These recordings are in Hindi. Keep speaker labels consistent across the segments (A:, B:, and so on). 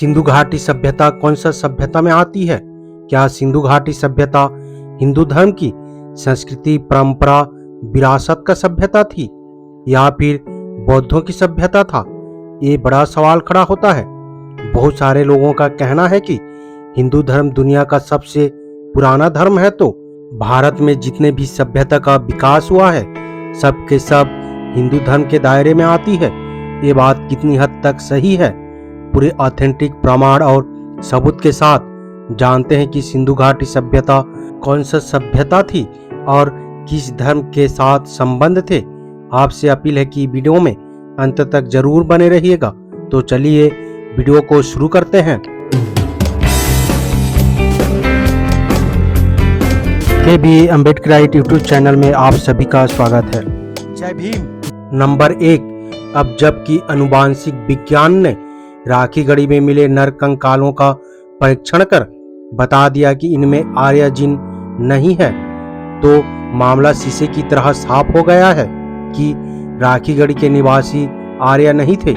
A: सिंधु घाटी सभ्यता कौन सा सभ्यता में आती है? क्या सिंधु घाटी सभ्यता हिंदू धर्म की संस्कृति, परंपरा, विरासत का सभ्यता थी या फिर बौद्धों की सभ्यता था? ये बड़ा सवाल खड़ा होता है। बहुत सारे लोगों का कहना है कि हिंदू धर्म दुनिया का सबसे पुराना धर्म है, तो भारत में जितने भी सभ्यता का विकास हुआ है सब के सब हिंदू धर्म के दायरे में आती है। ये बात कितनी हद तक सही है? पूरे ऑथेंटिक प्रमाण और सबूत के साथ जानते हैं कि सिंधु घाटी सभ्यता कौन सा सभ्यता थी और किस धर्म के साथ संबंध थे। आपसे अपील है कि वीडियो में अंत तक जरूर बने रहिएगा। तो चलिए वीडियो को शुरू करते हैं। KB अम्बेडकराइट यूट्यूब चैनल में आप सभी का स्वागत है।
B: जय भीम।
A: नंबर 1, अब जबकि आनुवांशिक विज्ञान ने राखी गढ़ी में मिले नर कंकालों का परीक्षण कर बता दिया कि इनमें आर्य जीन नहीं है, तो मामला शीशे की तरह साफ हो गया है कि राखी गढ़ी के निवासी आर्य नहीं थे।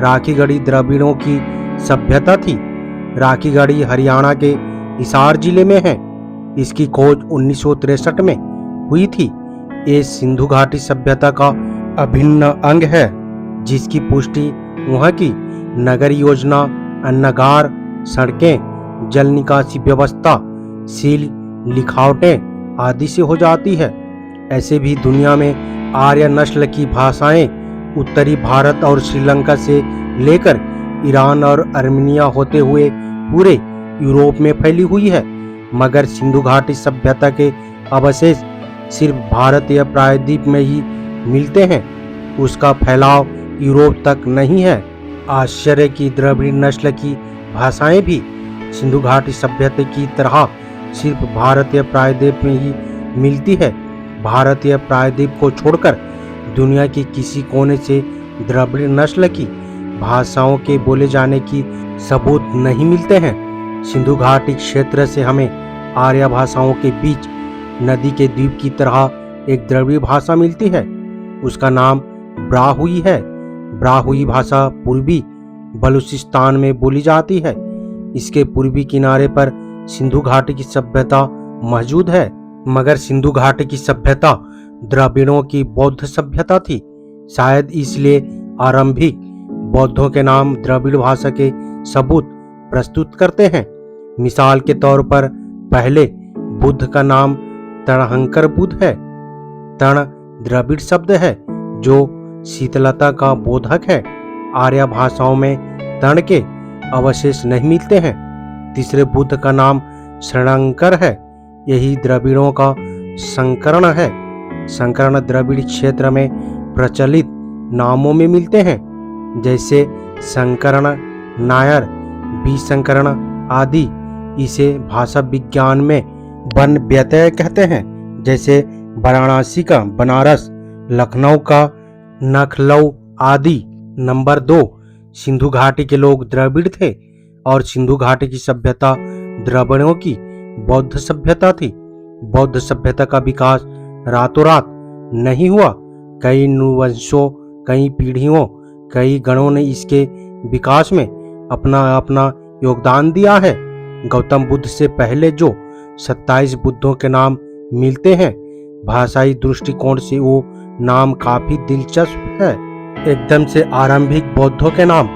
A: राखी गढ़ी द्रविड़ों की सभ्यता थी। राखी गढ़ी हरियाणा के हिसार जिले में है। इसकी खोज 1963 में हुई थी। ये सिंधु घाटी सभ्यता का अभिन्न अंग है, जिसकी पुष्टि वहाँ की नगर योजना, अन्नगार, सड़कें, जल निकासी व्यवस्था, सील लिखावटें आदि से हो जाती है। ऐसे भी दुनिया में आर्य नस्ल की भाषाएं उत्तरी भारत और श्रीलंका से लेकर ईरान और आर्मेनिया होते हुए पूरे यूरोप में फैली हुई है, मगर सिंधु घाटी सभ्यता के अवशेष सिर्फ भारतीय प्रायद्वीप में ही मिलते हैं। उसका फैलाव यूरोप तक नहीं है। आश्चर्य की द्रविड़ नस्ल की भाषाएं भी सिंधु घाटी सभ्यता की तरह सिर्फ भारतीय प्रायद्वीप में ही मिलती है। भारतीय प्रायद्वीप को छोड़कर दुनिया के किसी कोने से द्रविड़ नस्ल की भाषाओं के बोले जाने की सबूत नहीं मिलते हैं। सिंधु घाटी क्षेत्र से हमें आर्य भाषाओं के बीच नदी के द्वीप की तरह एक द्रविड़ भाषा मिलती है। उसका नाम ब्राहुई है। ब्राहुई भाषा पूर्वी बलूचिस्तान में बोली जाती है। इसके पूर्वी किनारे पर सिंधु घाटी की सभ्यता मौजूद है, मगर सिंधु घाटी की सभ्यता द्रविड़ों की बौद्ध सभ्यता थी। शायद इसलिए आरंभिक बौद्धों के नाम द्रविड़ भाषा के सबूत प्रस्तुत करते हैं। मिसाल के तौर पर पहले बुद्ध का नाम तणहंकर बुद्ध है। तण द्रविड़ शब्द है जो शीतलता का बोधक है। आर्य भाषाओं में तण के अवशेष नहीं मिलते हैं। तीसरे बुद्ध का नाम शरणंकर है। यही द्रविड़ों का संकरण है। संकरण द्रविड़ क्षेत्र में प्रचलित नामों में मिलते हैं, जैसे संकरण, नायर, विसंकरण आदि। इसे भाषा विज्ञान में वन व्यत्यय कहते हैं, जैसे वाराणसी का बनारस, लखनऊ का नखलऊ आदि। नंबर 2, सिंधु घाटी के लोग द्रविड़ थे और सिंधु घाटी की सभ्यता द्रविड़ों की बौद्ध सभ्यता थी। बौद्ध सभ्यता का विकास रातों रात नहीं हुआ। कई वंशों, कई पीढ़ियों, कई गणों ने इसके विकास में अपना अपना योगदान दिया है। गौतम बुद्ध से पहले जो 27 बुद्धों के नाम मिलते हैं, भाषाई दृष्टिकोण से वो नाम काफी दिलचस्प है। एकदम से आरंभिक बौद्धों के नाम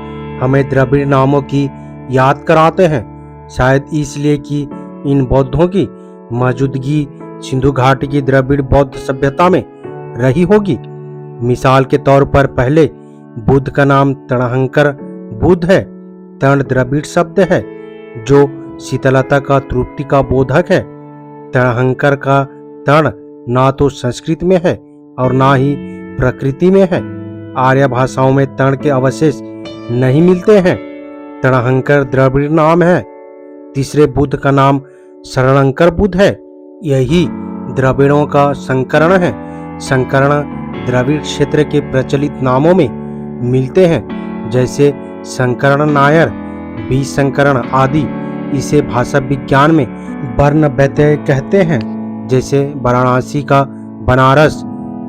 A: हमें द्रविड़ नामों की याद कराते हैं, शायद इसलिए कि इन बौद्धों की मौजूदगी सिंधु घाटी की द्रविड़ बौद्ध सभ्यता में रही होगी। मिसाल के तौर पर पहले बुद्ध का नाम तणहंकर बुद्ध है। तण द्रविड़ शब्द है जो शीतलता का तृप्ति का बोधक है। तणहंकर का तण ना तो संस्कृत में है और ना ही प्रकृति में है। आर्य भाषाओं में तण के अवशेष नहीं मिलते हैं। तणहंकर द्रविड़ नाम है। तीसरे बुद्ध का नाम शरणंकर बुद्ध है। यही द्रविड़ों का संकरण है। संकरण द्रविड़ क्षेत्र के प्रचलित नामों में मिलते हैं, जैसे संकरण, नायर, विसंकरण आदि। इसे भाषा विज्ञान में वर्ण व्यत्यय कहते हैं, जैसे वाराणसी का बनारस,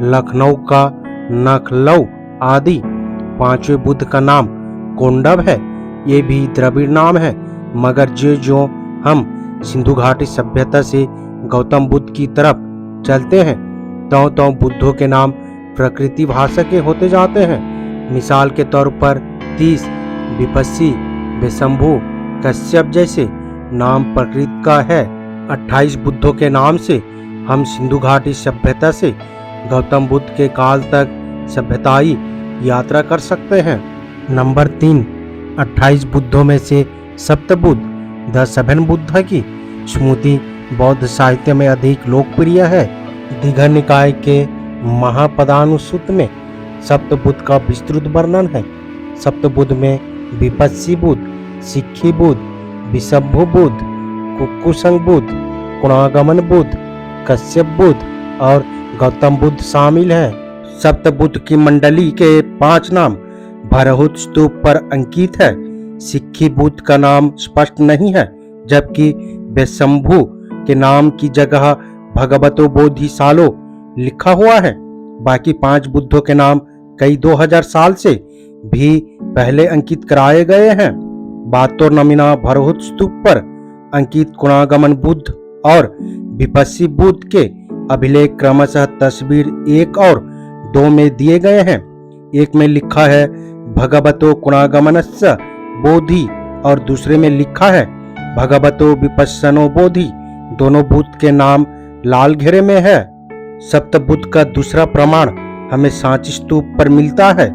A: लखनऊ का नखलऊ आदि। पांचवें बुद्ध का नाम कोंडव है। ये भी द्रविड़ नाम है, मगर जो हम सिंधु घाटी सभ्यता से गौतम बुद्ध की तरफ चलते हैं तो बुद्धों के नाम प्रकृति भाषा के होते जाते हैं। मिसाल के तौर पर 30 विपस्सी, विशंभु, कश्यप जैसे नाम प्रकृति का है। 28 बुद्धों के नाम से हम सिंधु घाटी सभ्यता से गौतम बुद्ध के काल तक सभ्यताई यात्रा कर सकते हैं। नंबर 3, 28 बुद्धों में से सप्तबुद्ध द सेवन बुद्ध की स्मृति बौद्ध साहित्य में अधिक लोकप्रिय है। दीघा निकाय के महापदानुसूत में सप्तबुद्ध का विस्तृत वर्णन है। सप्तबुद्ध में विपस्सी बुद्ध, सिक्खी बुद्ध, विशंभु बुद्ध, कुक्कुसंग बुद्ध, कुणागमन बुद्ध, कश्यप बुद्ध और गौतम बुद्ध शामिल है। सप्तबुद्ध की मंडली के 5 नाम भरहुत स्तूप पर अंकित है। सिक्खी बुद्ध का नाम स्पष्ट नहीं है, जबकि विशंभु के नाम की जगह भगवतो बोधिसालो लिखा हुआ है। बाकी 5 बुद्धों के नाम कई 2000 साल से भी पहले अंकित कराए गए हैं। बातो नमीना भरहुत स्तूप पर अंकित कुणागमन बुद्ध और विपस्सी बुद्ध के अभिलेख क्रमशः तस्वीर 1 और 2 में दिए गए हैं। एक में लिखा है भगवतो कुणागमनस्य बोधि और दूसरे में लिखा है भगवतो विपस्सनो बोधि। दोनों बुद्ध के नाम लाल घेरे में है। सप्तबुद्ध का दूसरा प्रमाण हमें सांची स्तूप पर मिलता है।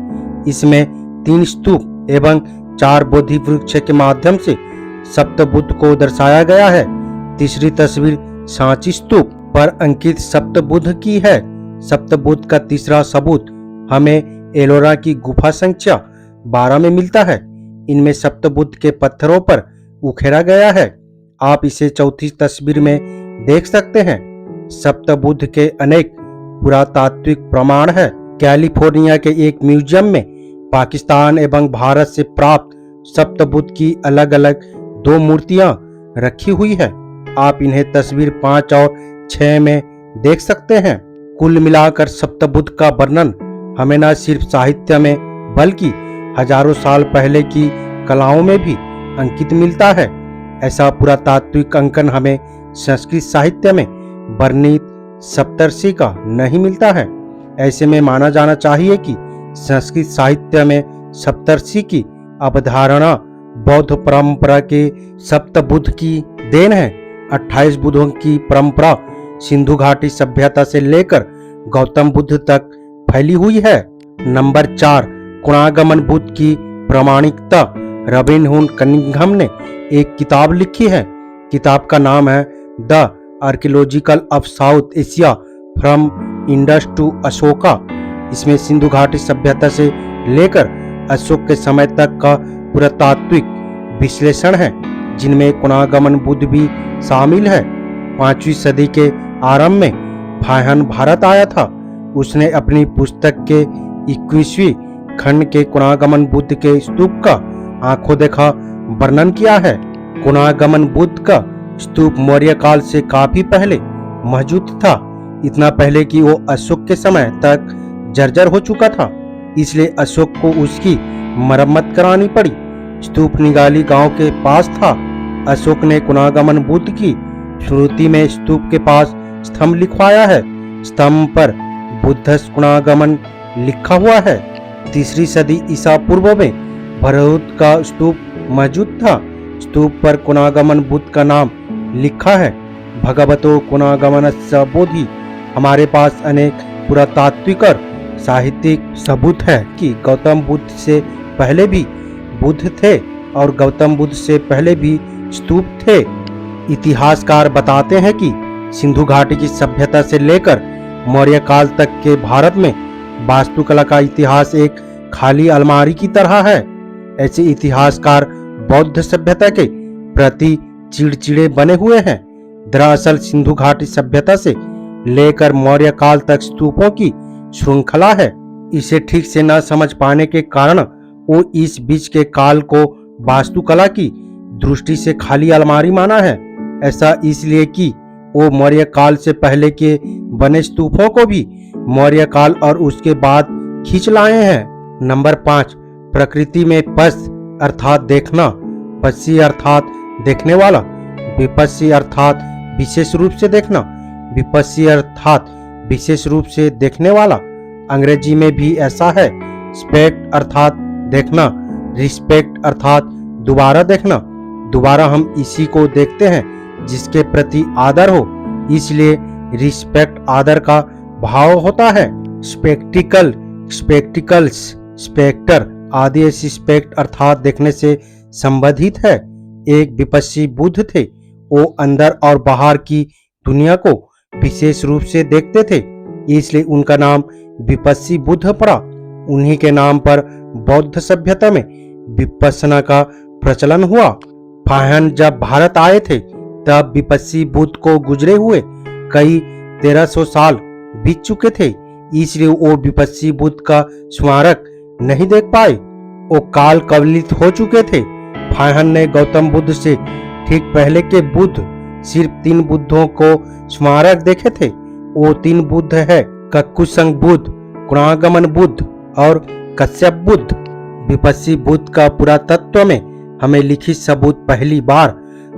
A: इसमें 3 स्तूप एवं 4 बोधि वृक्ष के माध्यम से सप्तबुद्ध को दर्शाया गया है। तीसरी तस्वीर सांची स्तूप पर अंकित सप्तबुद्ध की है। सप्तबुद्ध का तीसरा सबूत हमें एलोरा की गुफा संख्या 12 में मिलता है। इनमें सप्तबुद्ध के पत्थरों पर उखेरा गया है। आप इसे चौथी तस्वीर में देख सकते हैं। सप्तबुद्ध के अनेक पुरातात्विक प्रमाण है। कैलिफोर्निया के एक म्यूजियम में पाकिस्तान एवं भारत से प्राप्त सप्तबुद्ध की अलग अलग 2 मूर्तियां रखी हुई है। आप इन्हें तस्वीर 5 और 6 में देख सकते हैं। कुल मिलाकर सप्तबुद्ध का वर्णन हमें न सिर्फ साहित्य में बल्कि हजारों साल पहले की कलाओं में भी अंकित मिलता है। ऐसा पुरातात्विक अंकन हमें संस्कृत साहित्य में वर्णित सप्तर्षि का नहीं मिलता है। ऐसे में माना जाना चाहिए कि संस्कृत साहित्य में सप्तर्षि की अवधारणा बौद्ध परंपरा के सप्तबुद्ध की देन है। 28 बुद्धों की परंपरा सिंधु घाटी सभ्यता से लेकर गौतम बुद्ध तक फैली हुई है। नंबर 4, कुणागमन बुद्ध की प्रामाणिकता। रॉबिन हुड कनिंघम ने एक किताब लिखी है। किताब का नाम है the archaeological of South Asia from Indus to Ashoka. इसमें सिंधु घाटी सभ्यता से लेकर अशोक के समय तक का पुरातात्विक विश्लेषण है, जिनमें कुणागमन बुद्ध भी शामिल है। 5वीं सदी के आरंभ में फाह्यन भारत आया था। उसने अपनी पुस्तक के 21वें खंड के कुणागमन बुद्ध के स्तूप का आंखों देखा वर्णन किया है। कुणागमन बुद्ध का स्तूप मौर्य काल से काफी पहले मौजूद था, इतना पहले कि वो अशोक के समय तक जर्जर हो चुका था, इसलिए अशोक को उसकी मरम्मत करानी पड़ी। स्तूप निगाली गांव के पास था। अशोक ने कुणागमन बुद्ध की स्मृति में स्तूप के पास स्तंभ लिखवाया है। स्तंभ पर बुद्धस कुणागमन लिखा हुआ है। 3री सदी ईसा पूर्व में भरहुत का स्तूप मौजूद था। स्तूप पर कुणागमन बुद्ध का नाम लिखा है, भगवतो कुणागमनस्य बोधि। हमारे पास अनेक पुरातात्विक और साहित्यिक सबूत है कि गौतम बुद्ध से पहले भी बुद्ध थे और गौतम बुद्ध से पहले भी स्तूप थे। इतिहासकार बताते हैं कि सिंधु घाटी की सभ्यता से लेकर मौर्य काल तक के भारत में वास्तुकला का इतिहास एक खाली अलमारी की तरह है। ऐसे इतिहासकार बौद्ध सभ्यता के प्रति चिड़चिड़े बने हुए हैं। दरअसल सिंधु घाटी सभ्यता से लेकर मौर्य काल तक स्तूपों की श्रृंखला है। इसे ठीक से न समझ पाने के कारण वो इस बीच के काल को वास्तुकला की दृष्टि से खाली अलमारी माना है। ऐसा इसलिए कि वो मौर्य काल से पहले के बने स्तूपों को भी मौर्य काल और उसके बाद खींच लाए हैं। नंबर 5, प्रकृति में पश अर्थात देखना, पश्ची अर्थात देखने वाला, विपश्ची अर्थात विशेष रूप से देखना, विपश्ची अर्थात विशेष रूप से देखने वाला। अंग्रेजी में भी ऐसा है। स्पेक्ट अर्थात देखना, रिस्पेक्ट अर्थात दोबारा देखना। दोबारा हम इसी को देखते हैं जिसके प्रति आदर हो, इसलिए रिस्पेक्ट आदर का भाव होता है। स्पेक्टिकल, स्पेक्टिकल्स, स्पेक्टर आदि स्पेक्ट अर्थात देखने से संबंधित है। एक विपश्ची बुद्ध थे। वो अंदर और बाहर की दुनिया को विशेष रूप से देखते थे, इसलिए उनका नाम विपश्ची बुद्ध पड़ा। उन्हीं के नाम पर बौद्ध सभ्यता में विपश्यना का प्रचलन हुआ। फाह्यन जब भारत आए थे तब विपश्ची बुद्ध को गुजरे हुए कई 1300 साल बीत चुके थे, इसलिए वो विपश्ची बुद्ध का स्मारक नहीं देख पाए। वो काल कवलित हो चुके थे। फाह्यन ने गौतम बुद्ध से ठीक पहले के बुद्ध सिर्फ 3 बुद्धों को स्मारक देखे थे। वो 3 बुद्ध है, कक्कुसंग बुद्ध, कुणागमन बुद्ध और कश्यप बुद्ध। विपश्ची बुद्ध का पुरातत्व में हमें लिखित सबूत पहली बार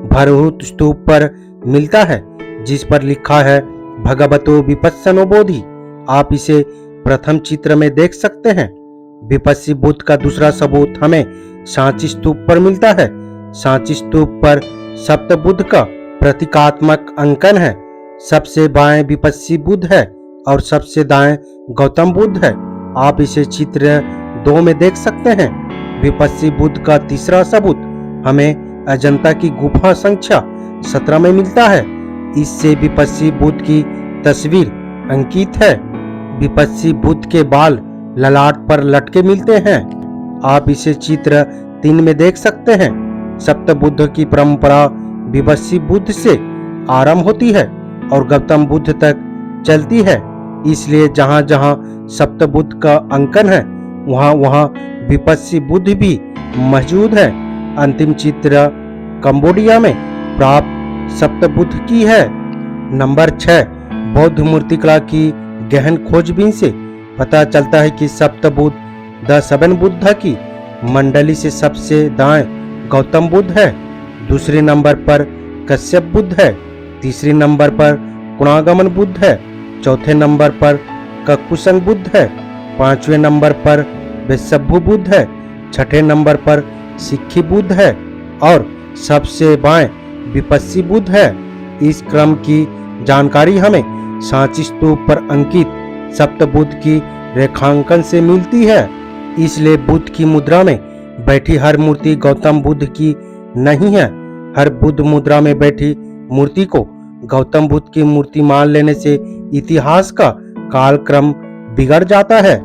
A: भरहुत स्तूप पर मिलता है, जिस पर लिखा है भगवतो विपश्यनो बोधि। आप इसे प्रथम चित्र में देख सकते हैं। विपश्ची बुद्ध का दूसरा सबूत हमें सांची स्तूप पर मिलता है। सांची स्तूप पर सप्त बुद्ध का प्रतीकात्मक अंकन है। सबसे बाएं विपश्ची बुद्ध है और सबसे दाएं गौतम बुद्ध है। आप इसे चित्र 2 में देख सकते हैं। विपश्ची बुद्ध का तीसरा सबूत हमें अजंता की गुफा संख्या 17 में मिलता है। इससे विपश्ची बुद्ध की तस्वीर अंकित है। विपश्ची बुद्ध के बाल ललाट पर लटके मिलते हैं। आप इसे चित्र 3 में देख सकते हैं। सप्त बुद्ध की परंपरा विपश्ची बुद्ध से आरंभ होती है और गौतम बुद्ध तक चलती है, इसलिए जहां जहां सप्त बुद्ध का अंकन है वहां वहां विपश्ची बुद्ध भी मौजूद है। अंतिम चित्र कंबोडिया में प्राप्त सप्त बुद्ध की है। नंबर 6, बौद्ध मूर्तिकला की गहन खोजबीन से पता चलता है कि सप्त बुद्ध द 7 बुद्ध की मंडली से सबसे दाएं गौतम बुद्ध है, दूसरे नंबर पर कश्यप बुद्ध है, तीसरे नंबर पर कुणागमन बुद्ध है, चौथे नंबर पर कक्कुसंग बुद्ध है, 5वें नंबर पर वेशभु बुद्ध है, 6ठे नंबर पर सिक्खी बुद्ध है और सबसे बाएं विपश्ची बुद्ध है। इस क्रम की जानकारी हमें सांची स्तूप पर अंकित सप्त बुद्ध की रेखांकन से मिलती है। इसलिए बुद्ध की मुद्रा में बैठी हर मूर्ति गौतम बुद्ध की नहीं है। हर बुद्ध मुद्रा में बैठी मूर्ति को गौतम बुद्ध की मूर्ति मान लेने से इतिहास का कालक्रम बिगड़ जाता है।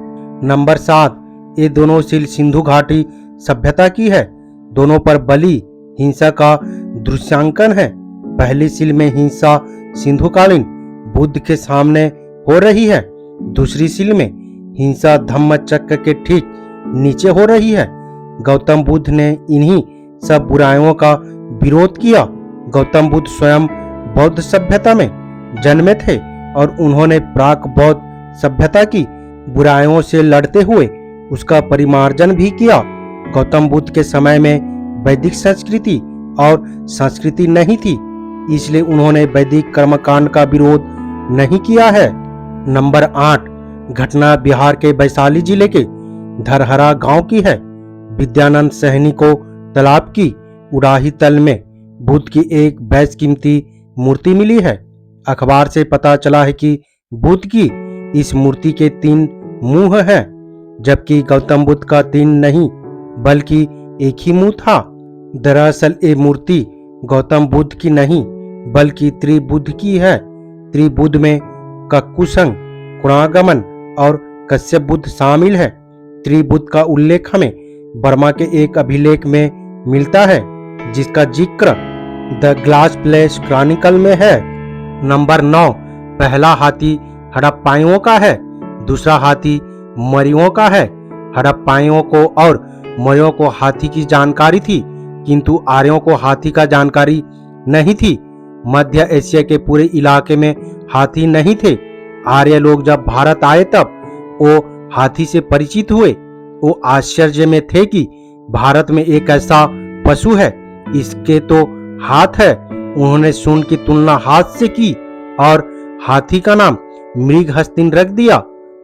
A: नंबर 7, ये दोनों सील सिंधु घाटी सभ्यता की है। दोनों पर बलि हिंसा का दृश्यांकन है। पहली सील में हिंसा सिंधुकालीन बुद्ध के सामने हो रही है। दूसरी सील में हिंसा धम्मचक्र के ठीक नीचे हो रही है। गौतम बुद्ध ने इन्हीं सब बुराइयों का विरोध किया। गौतम बुद्ध स्वयं बौद्ध सभ्यता में जन्मे थे और उन्होंने प्राक बौद्ध सभ्यता की बुराइयों से लड़ते हुए उसका परिमार्जन भी किया। गौतम बुद्ध के समय में वैदिक संस्कृति और संस्कृति नहीं थी, इसलिए उन्होंने वैदिक कर्मकांड का विरोध नहीं किया है। नंबर 8, घटना बिहार के वैशाली जिले के धरहरा गांव की है। विद्यानंद सहनी को तालाब की उड़ाही तल में बुद्ध की एक बेशकीमती मूर्ति मिली है। अखबार से पता चला है कि बुद्ध की इस मूर्ति के 3 मुंह हैं, जबकि गौतम बुद्ध का 3 नहीं बल्कि एक ही मुंह था। दरअसल ये मूर्ति गौतम बुद्ध की नहीं बल्कि त्रिबुद्ध की है। त्रिबुद्ध में कक्कुसंग, कुणागमन और कश्यप बुद्ध शामिल है। त्रिबुद्ध का उल्लेख हमें बर्मा के एक अभिलेख में मिलता है, जिसका जिक्र द ग्लास प्लेस क्रॉनिकल में है। नंबर 9, पहला हाथी हड़प्पाइयों का है, दूसरा हाथी मौर्यों का है। हड़प्पाइयों को और मौर्यों को हाथी की जानकारी थी, किंतु आर्यों को हाथी का जानकारी नहीं थी। मध्य एशिया के पूरे इलाके में हाथी नहीं थे। आर्य लोग जब भारत आए तब वो हाथी से परिचित हुए। वो आश्चर्य में थे कि भारत में एक ऐसा पशु है, इसके तो हाथ है। उन्होंने सूंड की तुलना हाथ से की और हाथी का नाम मृगहस्तिन रख दिया।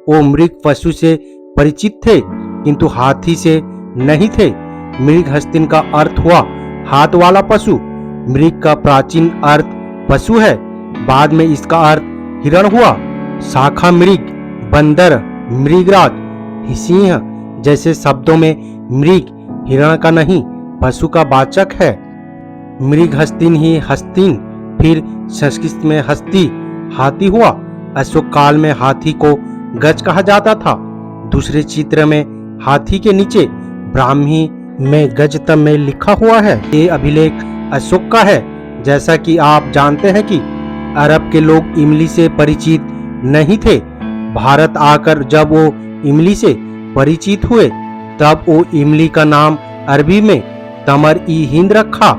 A: वो मृग पशु से परिचित थे किंतु हाथी से नहीं थे। मृगहस्तिन का अर्थ हुआ हाथ वाला पशु। मृग का प्राचीन अर्थ पशु है, बाद में इसका अर्थ हिरण हुआ। शाखा मृग, बंदर, मृगराज, सिंह जैसे शब्दों में मृग हिरण का नहीं पशु का वाचक है। मृगहस्तिन ही हस्तिन, फिर संस्कृत में हस्ती हाथी हुआ। अशोक काल में हाथी को गज कहा जाता था। दूसरे चित्र में हाथी के नीचे ब्राह्मी में गज तब में लिखा हुआ है। ये अभिलेख अशोक का है। जैसा कि आप जानते हैं कि अरब के लोग इमली से परिचित नहीं थे। भारत आकर जब वो इमली से परिचित हुए तब वो इमली का नाम अरबी में तमर ई हिंद रखा।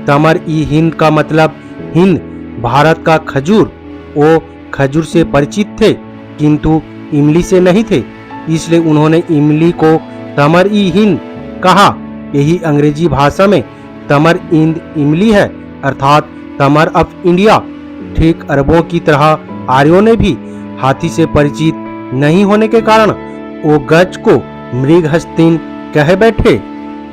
A: तमर ई हिंद का मतलब हिंद, भारत का खजूर। वो खजूर से परिचित थे किंतु इमली से नहीं थे, इसलिए उन्होंने इमली को तमर ई हिंद कहा। यही अंग्रेजी भाषा में तमर इंद इमली है, अर्थात तमर ऑफ इंडिया। ठीक अरबों की तरह आर्यों ने भी हाथी से परिचित नहीं होने के कारण वो गज को मृगहस्तिन कह बैठे।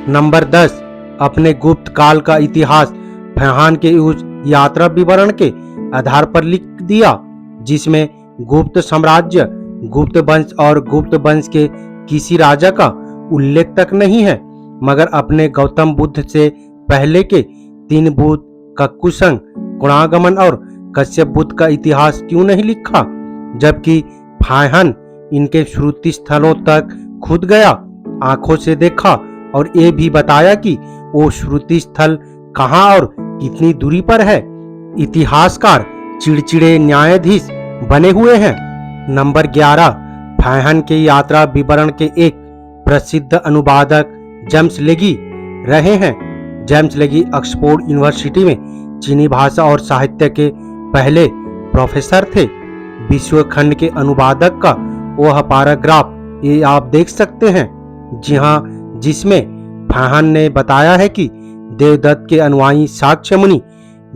A: नंबर 10, अपने गुप्त काल का इतिहास फरहान के उस यात्रा विवरण के आधार पर लिख दिया जिसमें गुप्त साम्राज्य, गुप्त वंश और गुप्त वंश के किसी राजा का उल्लेख तक नहीं है। मगर अपने गौतम बुद्ध से पहले के 3 बुद्ध कक्कुसंग, कुणागमन और कश्यप बुद्ध का इतिहास क्यों नहीं लिखा, जबकि फायहन इनके श्रुति स्थलों तक खुद गया, आंखों से देखा और ये भी बताया कि वो श्रुति स्थल कहाँ और कितनी दूरी पर है। इतिहासकार चिड़चिड़े न्यायाधीश बने हुए हैं। नंबर 11, फायहन के यात्रा विवरण के एक प्रसिद्ध अनुवादक जेम्स लेगी रहे हैं। जेम्स लेगी ऑक्सफोर्ड यूनिवर्सिटी में चीनी भाषा और साहित्य के पहले प्रोफेसर थे। विश्व खंड के अनुवादक का वह पैराग्राफ ये आप देख सकते हैं जिसमें फायहन ने बताया है कि देवदत्त के अनुयायी साक्ष्य मुनि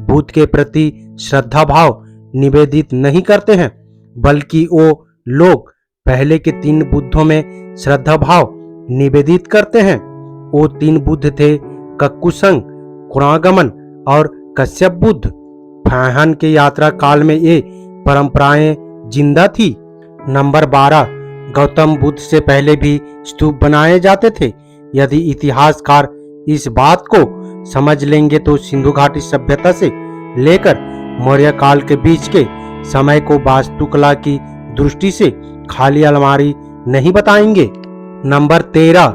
A: बुद्ध के प्रति श्रद्धा भाव निवेदित नहीं करते हैं, बल्कि वो लोग पहले के 3 बुद्धों में श्रद्धा भाव निवेदित करते हैं। वो 3 बुद्ध थे, कक्कुसंग, कुणागमन और कश्यप बुद्ध। फायहन के यात्रा काल में ये परंपराएं जिंदा थी। नंबर 12, गौतम बुद्ध से पहले भी स्तूप बनाए जाते थे। यदि इतिहासकार इस बात को समझ लेंगे तो सिंधु घाटी सभ्यता से लेकर मौर्य काल के बीच के समय को वास्तुकला की दृष्टि से खाली अलमारी नहीं बताएंगे। नंबर 13,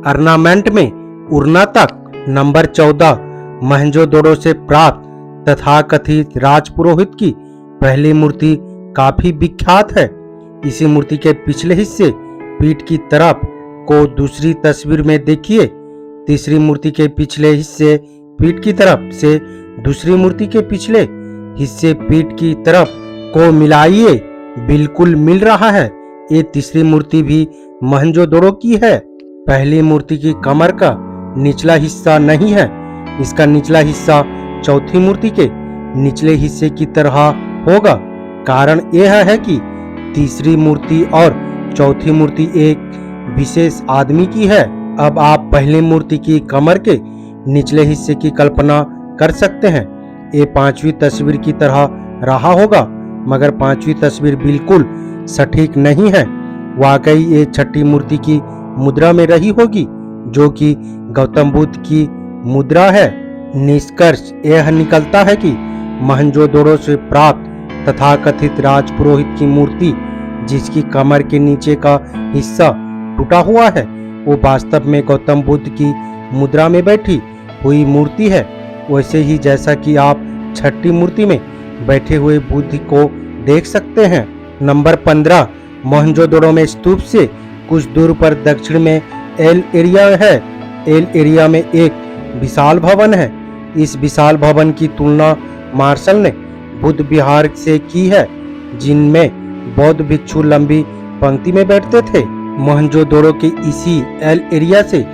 A: ऑर्नामेंट में उड़ना तक। नंबर 14, मोहनजोदड़ो से प्राप्त तथाकथित राजपुरोहित की पहली मूर्ति काफी विख्यात है। इसी मूर्ति के पिछले हिस्से पीठ की तरफ को दूसरी तस्वीर में देखिए। तीसरी मूर्ति के पिछले हिस्से पीठ की तरफ से दूसरी मूर्ति के पिछले हिस्से पीठ की तरफ को मिलाइए, बिल्कुल मिल रहा है। ये तीसरी मूर्ति भी मोहनजोदड़ो की है। पहली मूर्ति की कमर का निचला हिस्सा नहीं है, इसका निचला हिस्सा चौथी मूर्ति के निचले हिस्से की तरह होगा। कारण यह है कि तीसरी मूर्ति और चौथी मूर्ति एक विशेष आदमी की है। अब आप पहली मूर्ति की कमर के निचले हिस्से की कल्पना कर सकते हैं। ये 5वीं तस्वीर की तरह रहा होगा, मगर 5वीं तस्वीर बिल्कुल सटीक नहीं है। वाकई ये छठी मूर्ति की मुद्रा में रही होगी, जो कि गौतम बुद्ध की मुद्रा है। निष्कर्ष यह निकलता है कि मोहनजोदड़ो से प्राप्त तथाकथित राजपुरोहित की मूर्ति, जिसकी कमर के नीचे का हिस्सा टूटा हुआ है, वो वास्तव में गौतम बुद्ध की मुद्रा में बैठी हुई मूर्ति है। वैसे ही जैसा कि आप छठी मूर्ति में बैठे हुए बुद्ध को देख सकते हैं। नंबर 15, मोहनजोदड़ो में स्तूप से कुछ दूर पर दक्षिण में एल एरिया है। एल एरिया में एक विशाल भवन है। इस विशाल भवन की तुलना मार्शल ने बुद्ध विहार से की है, जिनमें बौद्ध भिक्षु लंबी पंक्ति में बैठते थे। मोहनजोदड़ो के इसी एल एरिया से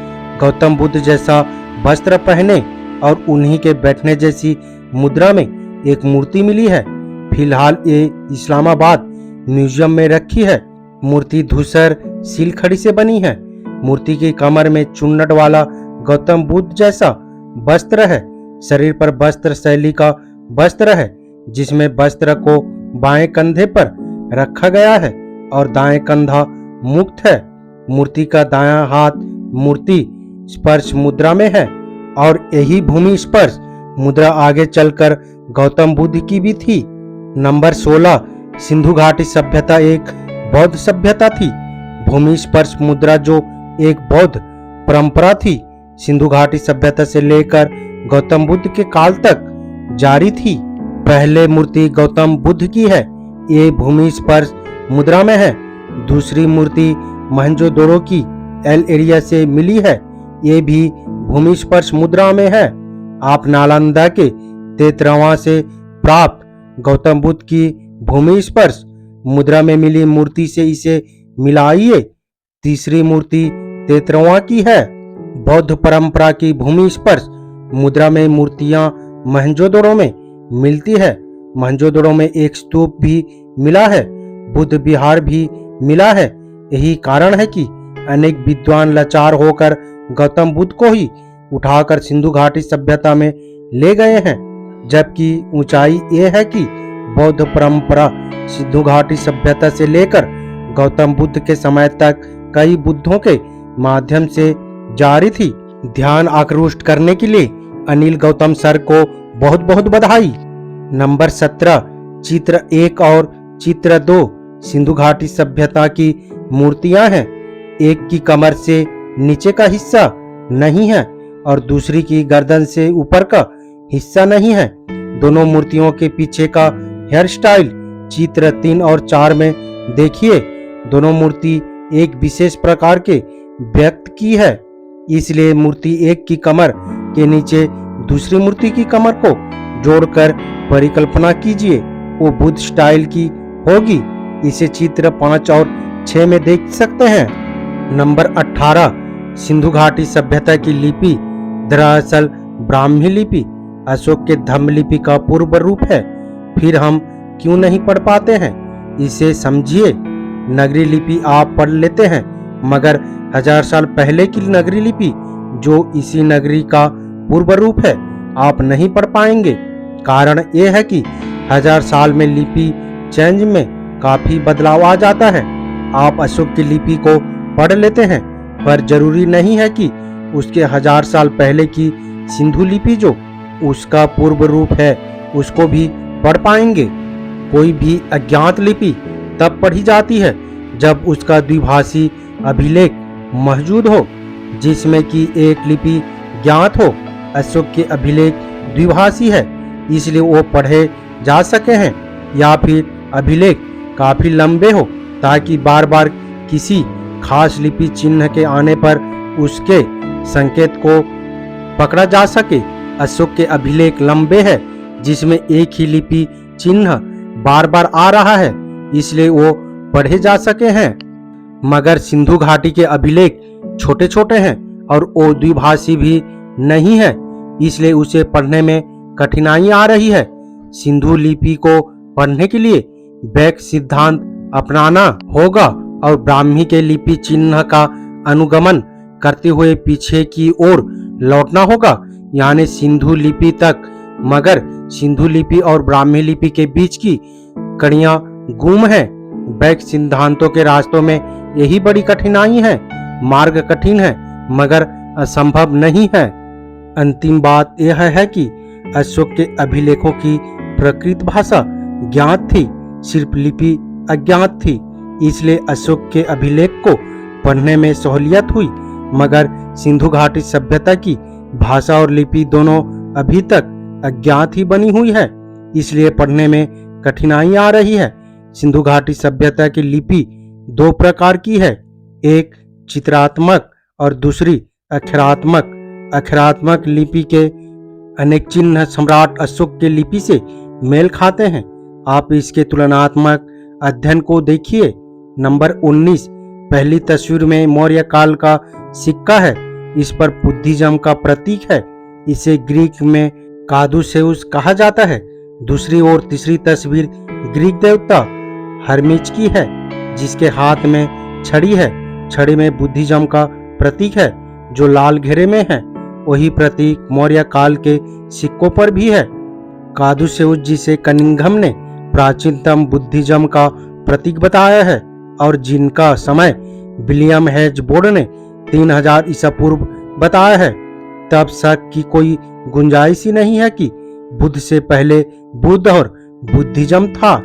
A: गौतम बुद्ध जैसा वस्त्र पहने और उन्हीं के बैठने जैसी मुद्रा में एक मूर्ति मिली है। फिलहाल ये इस्लामाबाद म्यूजियम में रखी है। मूर्ति धूसर सिलखड़ी से बनी है। मूर्ति की कमर में चुन्नट वाला गौतम बुद्ध जैसा वस्त्र है। शरीर पर वस्त्र शैली का वस्त्र है, जिसमें वस्त्र को बाएं कंधे पर रखा गया है और दाएं कंधा मुक्त है। मूर्ति का दायां हाथ मूर्ति स्पर्श मुद्रा में है और यही भूमि स्पर्श मुद्रा आगे चलकर गौतम बुद्ध की भी थी। नंबर 16, सिंधु घाटी सभ्यता एक बौद्ध सभ्यता थी। भूमि स्पर्श मुद्रा जो एक बौद्ध परंपरा थी, सिंधु घाटी सभ्यता से लेकर गौतम बुद्ध के काल तक जारी थी। पहले मूर्ति गौतम बुद्ध की है, ये भूमि स्पर्श मुद्रा में है। दूसरी मूर्ति मोहनजोदड़ो की एल एरिया से मिली है, ये भी भूमि स्पर्श मुद्रा में है। आप नालंदा के तेतरवा से प्राप्त गौतम बुद्ध की भूमि स्पर्श मुद्रा में मिली मूर्ति से इसे मिलाइए। तीसरी मूर्ति तेतरवा की है। बौद्ध परंपरा की भूमि स्पर्श मुद्रा में मूर्तियां मोहनजोदड़ो में मिलती है। मोहनजोदड़ो में एक स्तूप भी मिला है, बुद्ध विहार भी मिला है। यही कारण है कि अनेक विद्वान लाचार होकर गौतम बुद्ध को ही उठाकर सिंधु घाटी सभ्यता में ले गए हैं, जबकि ऊंचाई ये है कि बौद्ध परंपरा सिंधु घाटी सभ्यता से लेकर गौतम बुद्ध के समय तक कई बुद्धों के माध्यम से जारी थी। ध्यान आकृष्ट करने के लिए अनिल गौतम सर को बहुत बहुत बधाई। नंबर 17, चित्र 1 और चित्र 2 सिंधु घाटी सभ्यता की मूर्तियां हैं। एक की कमर से नीचे का हिस्सा नहीं है और दूसरी की गर्दन से ऊपर का हिस्सा नहीं है। दोनों मूर्तियों के पीछे का हेयर स्टाइल चित्र 3 और 4 में देखिए। दोनों मूर्ति एक विशेष प्रकार के व्यक्त की है, इसलिए मूर्ति एक की कमर के नीचे दूसरी मूर्ति की कमर को जोड़कर परिकल्पना कीजिए, वो बुद्ध स्टाइल की होगी। इसे चित्र 5 और 6 में देख सकते हैं। नंबर 18, सिंधु घाटी सभ्यता की लिपि दरअसल ब्राह्मी लिपि अशोक के धम्म लिपि का पूर्व रूप है। फिर हम क्यों नहीं पढ़ पाते हैं, इसे समझिए। नगरी लिपि आप पढ़ लेते हैं, मगर 1000 साल पहले की नगरी लिपि जो इसी नगरी का पूर्व रूप है, आप नहीं पढ़ पाएंगे। कारण यह है कि 1000 साल में लिपि चेंज में काफी बदलाव आ जाता है। आप अशोक की लिपि को पढ़ लेते हैं, पर जरूरी नहीं है कि उसके 1000 साल पहले की सिंधु लिपि जो उसका पूर्व रूप है उसको भी पढ़ पाएंगे। कोई भी अज्ञात लिपि तब पढ़ी जाती है जब उसका द्विभाषी अभिलेख मौजूद हो, जिसमें कि एक लिपि ज्ञात हो। अशोक के अभिलेख द्विभाषी है, इसलिए वो पढ़े जा सके हैं, या फिर अभिलेख काफी लंबे हो ताकि बार बार किसी खास लिपि चिन्ह के आने पर उसके संकेत को पकड़ा जा सके। अशोक के अभिलेख लंबे हैं, जिसमें एक ही लिपि चिन्ह बार बार आ रहा है, इसलिए वो पढ़े जा सके हैं। मगर सिंधु घाटी के अभिलेख छोटे छोटे हैं और वो द्विभाषी भी नहीं है, इसलिए उसे पढ़ने में कठिनाई आ रही है। सिंधु लिपि को पढ़ने के लिए बैक सिद्धांत अपनाना होगा और ब्राह्मी के लिपि चिन्ह का अनुगमन करते हुए पीछे की ओर लौटना होगा, यानी सिंधु लिपि तक। मगर सिंधु लिपि और ब्राह्मी लिपि के बीच की कड़ियां गुम है। बैक सिद्धांतों के रास्तों में यही बड़ी कठिनाई है। मार्ग कठिन है मगर असंभव नहीं है। अंतिम बात यह है कि अशोक के अभिलेखों की प्रकृत भाषा ज्ञात थी, सिर्फ लिपि अज्ञात थी, इसलिए अशोक के अभिलेख को पढ़ने में सहूलियत हुई। मगर सिंधु घाटी सभ्यता की भाषा और लिपि दोनों अभी तक अज्ञात ही बनी हुई है, इसलिए पढ़ने में कठिनाई आ रही है। सिंधु घाटी सभ्यता की लिपि 2 प्रकार की है, एक चित्रात्मक और दूसरी अक्षरात्मक। अक्षरात्मक लिपि के अनेक चिन्ह सम्राट अशोक के लिपि से मेल खाते हैं। आप इसके तुलनात्मक अध्ययन को देखिए। नंबर 19, पहली तस्वीर में मौर्य काल का सिक्का है। इस पर बुद्धिज्म का प्रतीक है। इसे ग्रीक में कादुसेउस कहा जाता है। दूसरी ओर तीसरी तस्वीर ग्रीक देवता हर्मीज की है, जिसके हाथ में छड़ी है। छड़ी में बुद्धिज्म का प्रतीक है जो लाल घेरे में है। वही प्रतीक मौर्य काल के सिक्कों पर भी है। कादुसेउस जिसे कनिंघम ने प्राचीनतम बुद्धिज्म का प्रतीक बताया है और जिनका समय विलियम हेजबोर्ड ने 3000 ईसा पूर्व बताया है, तब शक की कोई गुंजाइश ही नहीं है कि बुद्ध से पहले बुद्ध और बुद्धिज्म था।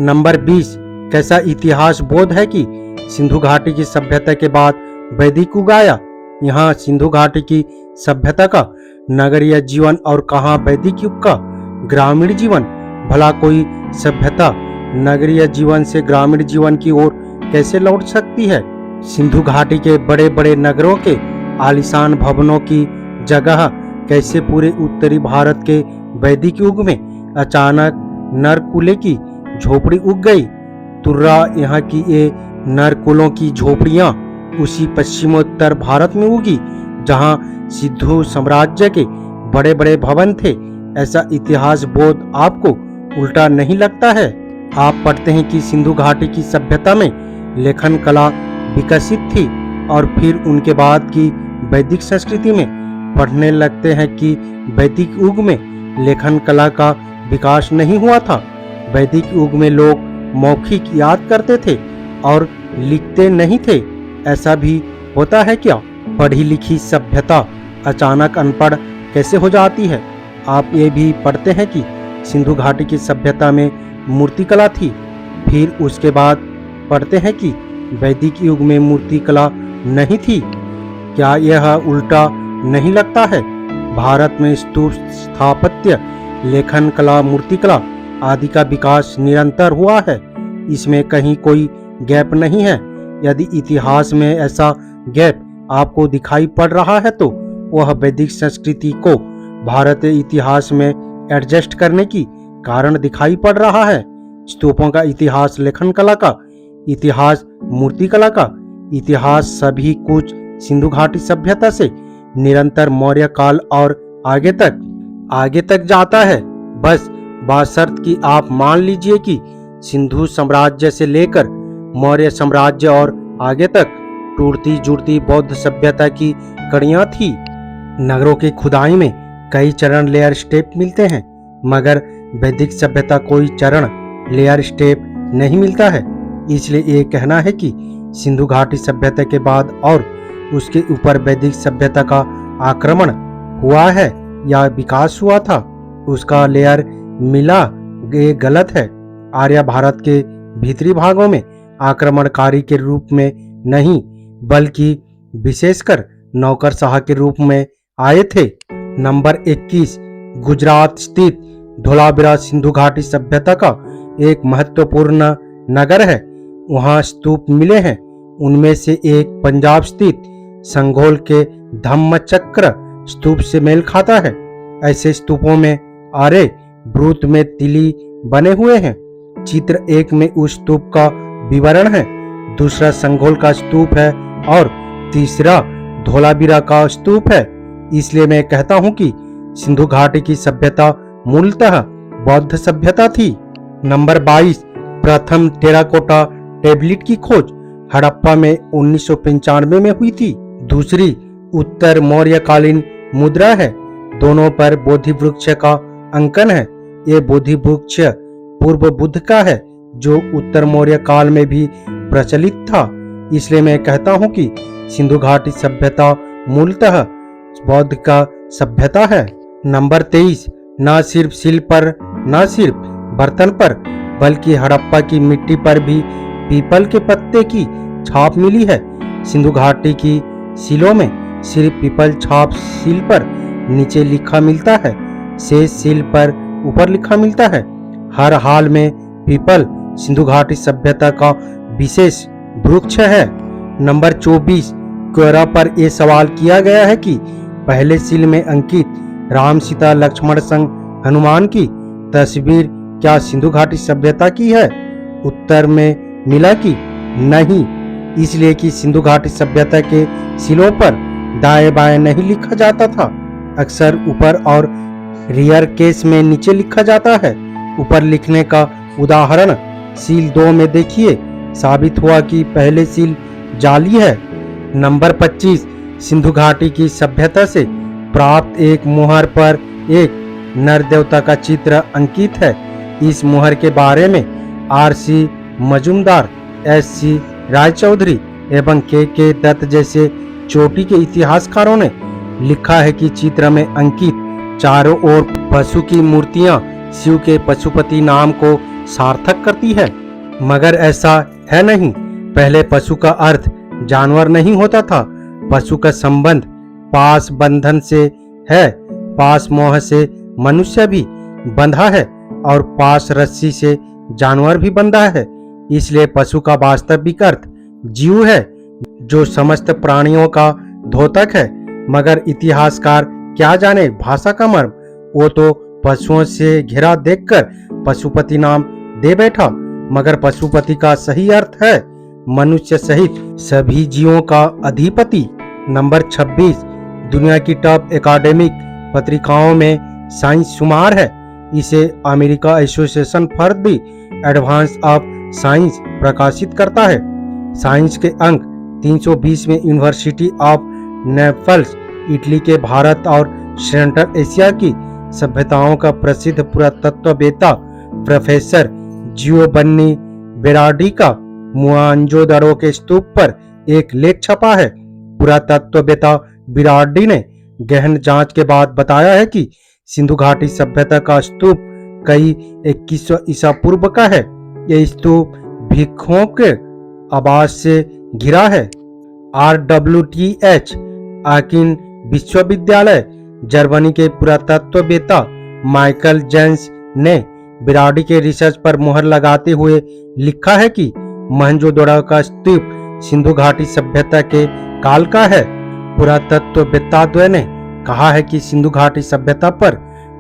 A: नंबर 20, कैसा इतिहास बोध है कि सिंधु घाटी की सभ्यता के बाद वैदिक युग आया। यहाँ सिंधु घाटी की सभ्यता का नगरीय जीवन और कहाँ वैदिक युग का ग्रामीण जीवन। भला कोई सभ्यता नगरीय जीवन से ग्रामीण जीवन की ओर कैसे लौट सकती है। सिंधु घाटी के बड़े बड़े नगरों के आलीशान भवनों की जगह कैसे पूरे उत्तरी भारत के वैदिक युग में अचानक नरकुले की झोपड़ी उग गई। तुर्रा यहाँ की ये नरकुलों की झोपड़ियाँ उसी पश्चिमोत्तर भारत में उगी जहाँ सिंधु साम्राज्य के बड़े बड़े भवन थे। ऐसा इतिहास बोध आपको उल्टा नहीं लगता है? आप पढ़ते हैं कि सिंधु घाटी की सभ्यता में लेखन कला विकसित थी और फिर उनके बाद की वैदिक संस्कृति में पढ़ने लगते हैं कि वैदिक युग में लेखन कला का विकास नहीं हुआ था। वैदिक युग में लोग मौखिक याद करते थे और लिखते नहीं थे। ऐसा भी होता है क्या? पढ़ी लिखी सभ्यता अचानक अनपढ़ कैसे हो जाती है? आप ये भी पढ़ते हैं कि सिंधु घाटी की सभ्यता में मूर्तिकला थी। फिर उसके बाद पढ़ते हैं कि वैदिक युग में मूर्तिकला नहीं थी। क्या यह उल्टा नहीं लगता है? भारत में स्तूप स्थापत्य, लेखन कला, मूर्तिकला आदि का विकास निरंतर हुआ है। इसमें कहीं कोई गैप नहीं है। यदि इतिहास में ऐसा गैप आपको दिखाई पड़ रहा है तो वह वैदिक संस्कृति को भारतीय इतिहास में एडजस्ट करने की कारण दिखाई पड़ रहा है। स्तूपों का इतिहास, लेखन कला का इतिहास, मूर्तिकला का इतिहास सभी कुछ सिंधु घाटी सभ्यता से निरंतर मौर्य काल और आगे तक जाता है। बस बशर्त कि आप मान लीजिए कि सिंधु साम्राज्य से लेकर मौर्य साम्राज्य और आगे तक टूटती जुड़ती बौद्ध सभ्यता की कड़ियां थी। नगरों की खुदाई में कई चरण लेयर स्टेप मिलते हैं, मगर वैदिक सभ्यता कोई चरण लेयर स्टेप नहीं मिलता है। इसलिए ये कहना है कि सिंधु घाटी सभ्यता के बाद और उसके ऊपर वैदिक सभ्यता का आक्रमण हुआ है या विकास हुआ था, उसका लेयर मिला, ये गलत है। आर्य भारत के भीतरी भागों में आक्रमणकारी के रूप में नहीं, बल्कि विशेषकर नौकरशाह के रूप में आए थे। नंबर 21, गुजरात स्थित धोलावीरा सिंधु घाटी सभ्यता का एक महत्वपूर्ण नगर है। वहाँ स्तूप मिले हैं। उनमें से एक पंजाब स्थित संघोल के धम्मचक्र स्तूप से मेल खाता है। ऐसे स्तूपों में आरे ब्रूत में तिली बने हुए हैं। चित्र 1 में उस स्तूप का विवरण है, दूसरा संघोल का स्तूप है और तीसरा धोलावीरा का स्तूप है। इसलिए मैं कहता हूं कि सिंधु घाटी की सभ्यता मूलतः बौद्ध सभ्यता थी। नंबर 22, प्रथम टेराकोटा टेबलेट की खोज हड़प्पा में 1995 में हुई थी। दूसरी उत्तर मौर्यकालीन मुद्रा है। दोनों पर बोधि वृक्ष का अंकन है। ये बोधि वृक्ष पूर्व बुद्ध का है जो उत्तर मौर्य काल में भी प्रचलित था। इसलिए मैं कहता हूँ कि सिंधु घाटी सभ्यता मूलतः बौद्ध का सभ्यता है। नंबर 23, न सिर्फ शिल्प पर, न सिर्फ बर्तन पर, बल्कि हड़प्पा की मिट्टी पर भी पीपल के पत्ते की छाप मिली है। सिंधु घाटी की शिलों में सिर्फ पीपल छाप सील पर नीचे लिखा मिलता है, शेष सील पर ऊपर लिखा मिलता है। हर हाल में पीपल सिंधु घाटी सभ्यता का विशेष वृक्ष है। नंबर 24, क्वेरा पर यह सवाल किया गया है कि पहले सील में अंकित राम, सीता, लक्ष्मण संग हनुमान की तस्वीर क्या सिंधु घाटी सभ्यता की है? उत्तर में मिला कि नहीं, इसलिए कि सिंधु घाटी सभ्यता के सिलों पर दाएं बाएं नहीं लिखा जाता था, अक्सर ऊपर और रियर केस में नीचे लिखा जाता है। ऊपर लिखने का उदाहरण सील 2 में देखिए, साबित हुआ कि पहले सील जाली है। नंबर 25, सिंधु घाटी की सभ्यता से प्राप्त एक मुहर पर एक नर देवता का चित्र अंकित है। इस मुहर के बारे में आर.सी. मजूमदार, एस.सी. रायचौधरी एवं के दत्त जैसे चोटी के इतिहासकारों ने लिखा है कि चित्र में अंकित चारों ओर पशु की मूर्तियां शिव के पशुपति नाम को सार्थक करती है, मगर ऐसा है नहीं। पहले पशु का अर्थ जानवर नहीं होता था। पशु का संबंध पास बंधन से है। पास मोह से मनुष्य भी बंधा है और पास रस्सी से जानवर भी बंधा है। इसलिए पशु का वास्तविक अर्थ जीव है, जो समस्त प्राणियों का द्योतक है। मगर इतिहासकार क्या जाने भाषा का मर्म, वो तो पशुओं से घिरा देखकर पशुपति नाम दे बैठा, मगर पशुपति का सही अर्थ है मनुष्य सहित सभी जीवों का अधिपति। नंबर 26, दुनिया की टॉप एकेडमिक पत्रिकाओं में साइंस शुमार है। इसे America association for the advance of science प्रकाशित करता है। साइंस के अंक 320 में यूनिवर्सिटी ऑफ नेपल्स, इटली के भारत और सेंट्रल एशिया की सभ्यताओं का प्रसिद्ध पुरातत्ववेत्ता प्रोफेसर जियोवन्नी बेराडी का मोहनजोदड़ो के स्तूप पर एक लेख छपा है। पुरातत्ववेत्ता बेराडी ने गहन जांच के बाद बताया है कि सिंधु घाटी सभ्यता का स्तूप कई 2100 ईसा पूर्व का है। यह स्तूप भिक्षुओं के आवास से घिरा है। RWTH आकिन विश्वविद्यालय जर्मनी के पुरातत्ववेत्ता माइकल जेंस ने बेराडी के रिसर्च पर मुहर लगाते हुए लिखा है कि मोहनजोदड़ो का स्तूप सिंधु घाटी सभ्यता के काल का है। पुरातत्ववेत्ताद्वय ने कहा है कि सिंधु घाटी सभ्यता पर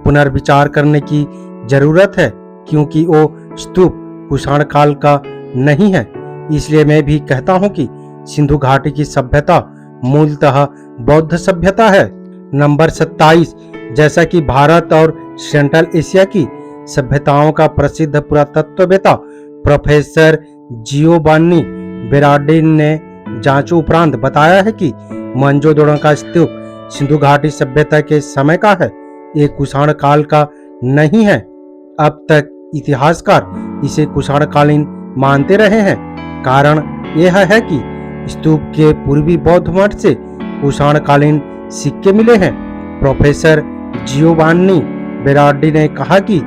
A: पुनर्विचार करने की जरूरत है, क्योंकि वो स्तूप कुषाण काल का नहीं है। इसलिए मैं भी कहता हूं कि सिंधु घाटी की सभ्यता मूलतः बौद्ध सभ्यता है। नंबर 27, जैसा कि भारत और सेंट्रल एशिया की सभ्यताओं का प्रसिद्ध पुरातत्ववेत्ता प्रोफेसर जियोवन्नी बेराडी ने जांच उपरांत बताया है कि मोहनजोदड़ो का स्तूप सिंधु घाटी सभ्यता के समय का है, ये कुषाण काल का नहीं है। अब तक इतिहासकार इसे कुषाणकालीन मानते रहे हैं। कारण यह है कि स्तूप के पूर्वी बौद्ध मठ से कुषाणकालीन सिक्के मिले हैं। प्रोफेसर जियोवन्नी बेराडी ने कहा कि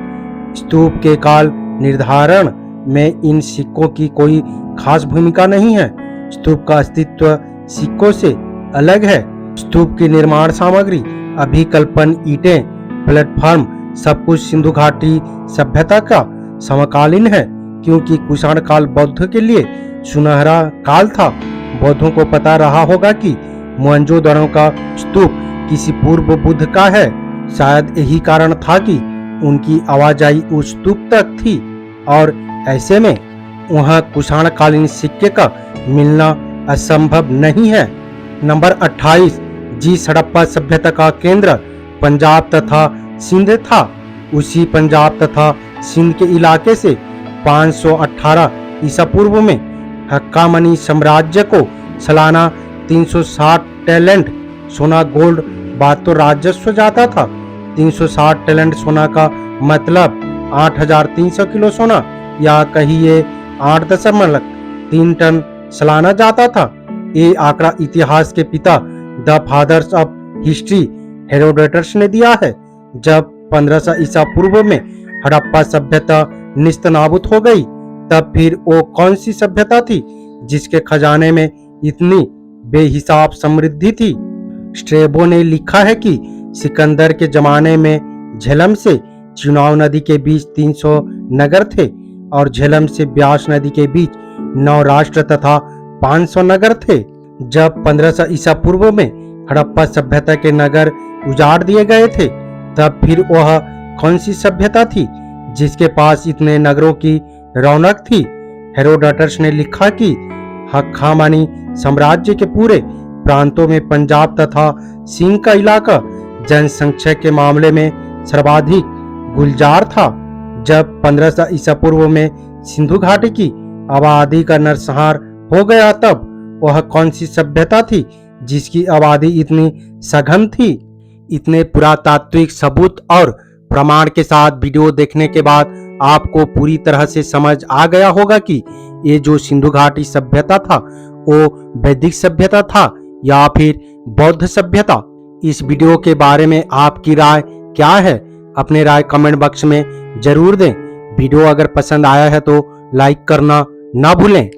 A: स्तूप के काल निर्धारण में इन सिक्कों की कोई खास भूमिका नहीं है। स्तूप का अस्तित्व सिक्कों से अलग है। स्तूप की निर्माण सामग्री, अभिकल्पन, ईंटें, प्लेटफॉर्म सब कुछ सिंधु घाटी सभ्यता का समकालीन है, क्योंकि कुषाण काल बौद्ध के लिए सुनहरा काल था। बौद्धों को पता रहा होगा कि मोहनजोदड़ो का स्तूप किसी पूर्व बुद्ध का है। शायद यही कारण था कि उनकी आवाजाही उस स्तूप तक थी और ऐसे में वहां कुषाणकालीन सिक्के का मिलना असंभव नहीं है। नंबर 28, जिस हड़प्पा सभ्यता का केंद्र पंजाब तथा सिंध था, उसी पंजाब तथा सिंध के इलाके से 518 ईसा पूर्व में हक्कामनी साम्राज्य को सालाना 360 टैलेंट सोना गोल्ड बातो राजस्व जाता था। 360 टैलेंट सोना का मतलब 8300 किलो सोना, या कहिए 8.3 टन सालाना जाता था। ये आंकड़ा इतिहास के पिता the fathers of history Herodotus ने दिया है। जब 1500 ईसा पूर्व में हड़प्पा सभ्यता निस्तनाबूद हो गई, तब फिर वो कौन सी सभ्यता थी जिसके खजाने में इतनी बेहिसाब समृद्धि थी? स्ट्रेबो ने लिखा है कि सिकंदर के जमाने में झेलम से चुनाव नदी के बीच 300 नगर थे और झेलम से ब्यास नदी के बीच 9 राष्ट्र तथा 500 नगर थे। जब 1500 ईसा पूर्व में हड़प्पा सभ्यता के नगर उजाड़ दिए गए थे, तब फिर वह कौन सी सभ्यता थी जिसके पास इतने नगरों की रौनक थी? हेरोडोटस ने लिखा कि हक्कामनी साम्राज्य के पूरे प्रांतों में पंजाब तथा सिंध का इलाका जनसंख्या के मामले में सर्वाधिक गुलजार था। जब 1500 ईसा पूर्व में सिंधु घाटी की आबादी का नरसंहार हो गया, तब वह कौन सी सभ्यता थी जिसकी आबादी इतनी सघन थी? इतने पुरातात्विक सबूत और प्रमाण के साथ वीडियो देखने के बाद आपको पूरी तरह से समझ आ गया होगा कि ये जो सिंधु घाटी सभ्यता था वो वैदिक सभ्यता था या फिर बौद्ध सभ्यता। इस वीडियो के बारे में आपकी राय क्या है? अपने राय कमेंट बॉक्स में जरूर दें। वीडियो अगर पसंद आया है तो लाइक करना ना भूलें।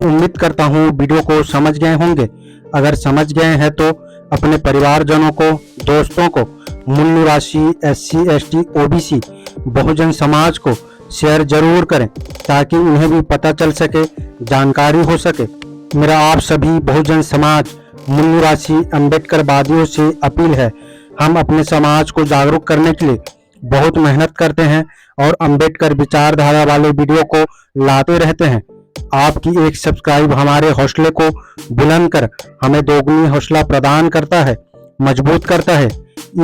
A: उम्मीद करता हूँ वीडियो को समझ गए होंगे। अगर समझ गए हैं तो अपने परिवारजनों को, दोस्तों को, मूल निवासी, SC, ST, OBC, Bahujan Samaj को शेयर जरूर करें ताकि उन्हें भी पता चल सके, जानकारी हो सके। मेरा आप सभी बहुजन समाज, मूल निवासी अम्बेडकरवादियों से अपील है, हम अपने समाज को जागरूक करने के लिए बहुत मेहनत करते हैं और अम्बेडकर विचारधारा वाले वीडियो को लाते रहते हैं। आपकी एक सब्सक्राइब हमारे हौसले को बुलंद कर हमें दोगुनी हौसला प्रदान करता है, मजबूत करता है।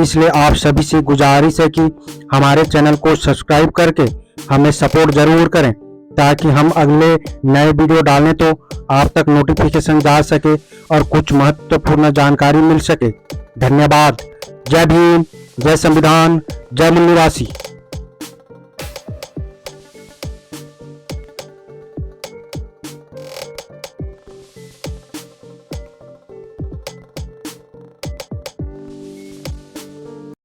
A: इसलिए आप सभी से गुजारिश है कि हमारे चैनल को सब्सक्राइब करके हमें सपोर्ट जरूर करें ताकि हम अगले नए वीडियो डालें तो आप तक नोटिफिकेशन जा सके और कुछ महत्वपूर्ण जानकारी मिल सके। धन्यवाद। जय भीम, जय संविधान, जय मूल निवासी।